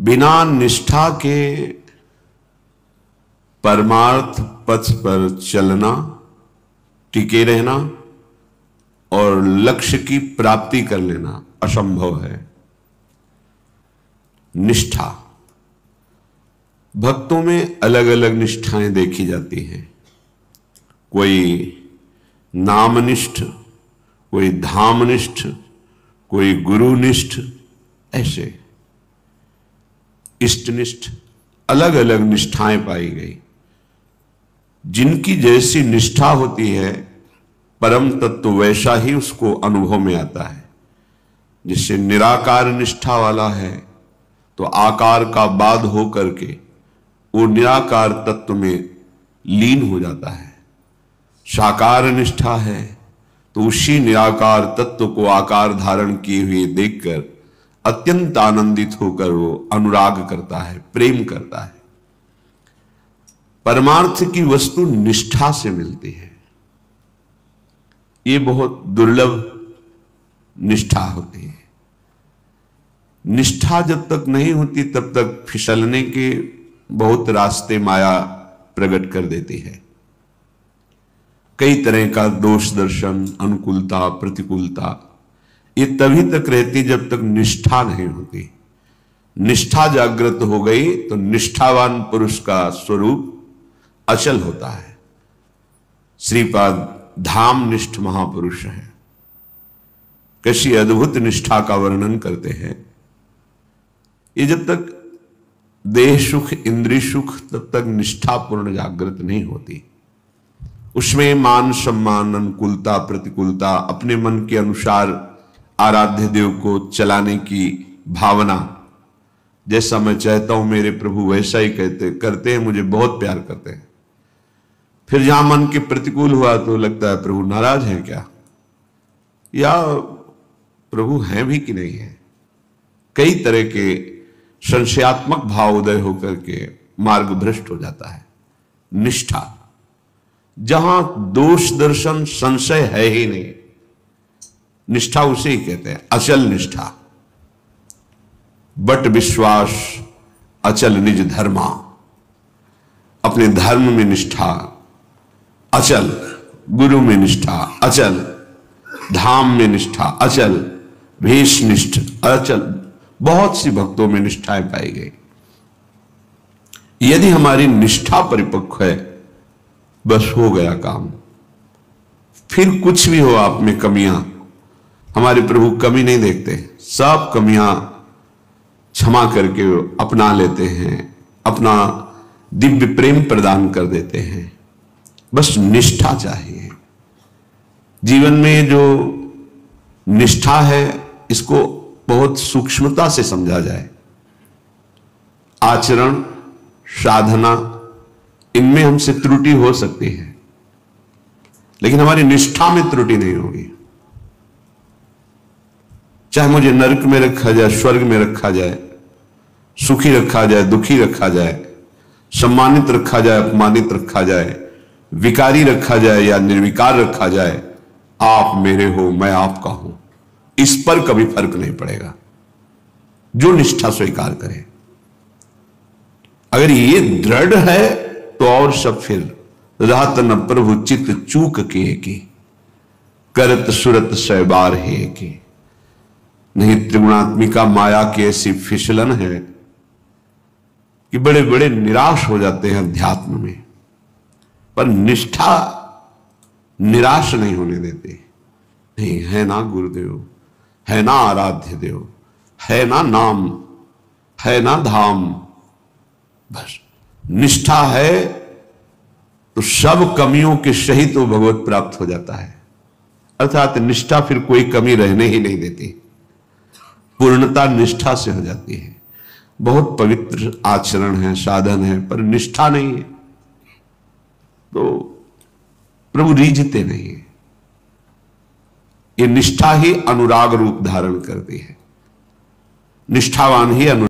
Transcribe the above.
बिना निष्ठा के परमार्थ पथ पर चलना, टिके रहना और लक्ष्य की प्राप्ति कर लेना असंभव है। निष्ठा, भक्तों में अलग अलग निष्ठाएं देखी जाती हैं। कोई नामनिष्ठ, कोई धामनिष्ठ, कोई गुरुनिष्ठ, ऐसे इष्टनिष्ठ अलग अलग निष्ठाएं पाई गई। जिनकी जैसी निष्ठा होती है परम तत्व वैसा ही उसको अनुभव में आता है। जिससे निराकार निष्ठा वाला है तो आकार का बाद हो करके वो निराकार तत्व में लीन हो जाता है। साकार निष्ठा है तो उसी निराकार तत्व को आकार धारण किए हुए देखकर अत्यंत आनंदित होकर वो अनुराग करता है, प्रेम करता है। परमार्थ की वस्तु निष्ठा से मिलती है। ये बहुत दुर्लभ निष्ठा होती है। निष्ठा जब तक नहीं होती तब तक फिसलने के बहुत रास्ते माया प्रकट कर देती है। कई तरह का दोष दर्शन, अनुकूलता, प्रतिकूलता, ये तभी तक रहती जब तक निष्ठा नहीं होती। निष्ठा जागृत हो गई तो निष्ठावान पुरुष का स्वरूप अचल होता है। श्रीपाद धाम निष्ठ महापुरुष है। कैसी अद्भुत निष्ठा का वर्णन करते हैं। ये जब तक देह सुख, इंद्रिय सुख, तब तक निष्ठा पूर्ण जागृत नहीं होती। उसमें मान सम्मान, अनुकूलता, प्रतिकूलता, अपने मन के अनुसार आराध्य देव को चलाने की भावना, जैसा मैं चाहता हूं मेरे प्रभु वैसा ही करते हैं, मुझे बहुत प्यार करते हैं। फिर जहां मन के प्रतिकूल हुआ तो लगता है प्रभु नाराज हैं क्या, या प्रभु हैं भी कि नहीं है। कई तरह के संशयात्मक भाव उदय होकर के मार्ग भ्रष्ट हो जाता है। निष्ठा, जहां दोष दर्शन संशय है ही नहीं, निष्ठा उसे ही कहते हैं अचल निष्ठा। बट विश्वास अचल निज धर्मा, अपने धर्म में निष्ठा अचल, गुरु में निष्ठा अचल, धाम में निष्ठा अचल, भेष निष्ठ अचल। बहुत सी भक्तों में निष्ठाएं पाई गई। यदि हमारी निष्ठा परिपक्व है, बस हो गया काम। फिर कुछ भी हो आप में कमियां, हमारे प्रभु कमी नहीं देखते, सब कमियां क्षमा करके अपना लेते हैं, अपना दिव्य प्रेम प्रदान कर देते हैं। बस निष्ठा चाहिए। जीवन में जो निष्ठा है इसको बहुत सूक्ष्मता से समझा जाए। आचरण, साधना, इनमें हमसे त्रुटि हो सकती है, लेकिन हमारी निष्ठा में त्रुटि नहीं होगी। चाहे मुझे नरक में रखा जाए, स्वर्ग में रखा जाए, सुखी रखा जाए, दुखी रखा जाए, सम्मानित रखा जाए, अपमानित रखा जाए, विकारी रखा जाए या निर्विकार रखा जाए, आप मेरे हो, मैं आपका हूं, इस पर कभी फर्क नहीं पड़ेगा। जो निष्ठा स्वीकार करे, अगर ये दृढ़ है तो और सब फिर रहत न प्रभु चित चूक के करत सुरत सहबार है के। नहीं, त्रिगुणात्मिका माया की ऐसी फिसलन है कि बड़े बड़े निराश हो जाते हैं अध्यात्म में, पर निष्ठा निराश नहीं होने देती। नहीं, है ना गुरुदेव, है ना आराध्य देव, है ना नाम, है ना धाम, बस निष्ठा है तो सब कमियों के सहित वो भगवत प्राप्त हो जाता है। अर्थात निष्ठा फिर कोई कमी रहने ही नहीं देती। पूर्णता निष्ठा से हो जाती है। बहुत पवित्र आचरण है, साधन है, पर निष्ठा नहीं है तो प्रभु रीझते नहीं है। ये निष्ठा ही अनुराग रूप धारण करती है। निष्ठावान ही अनुराग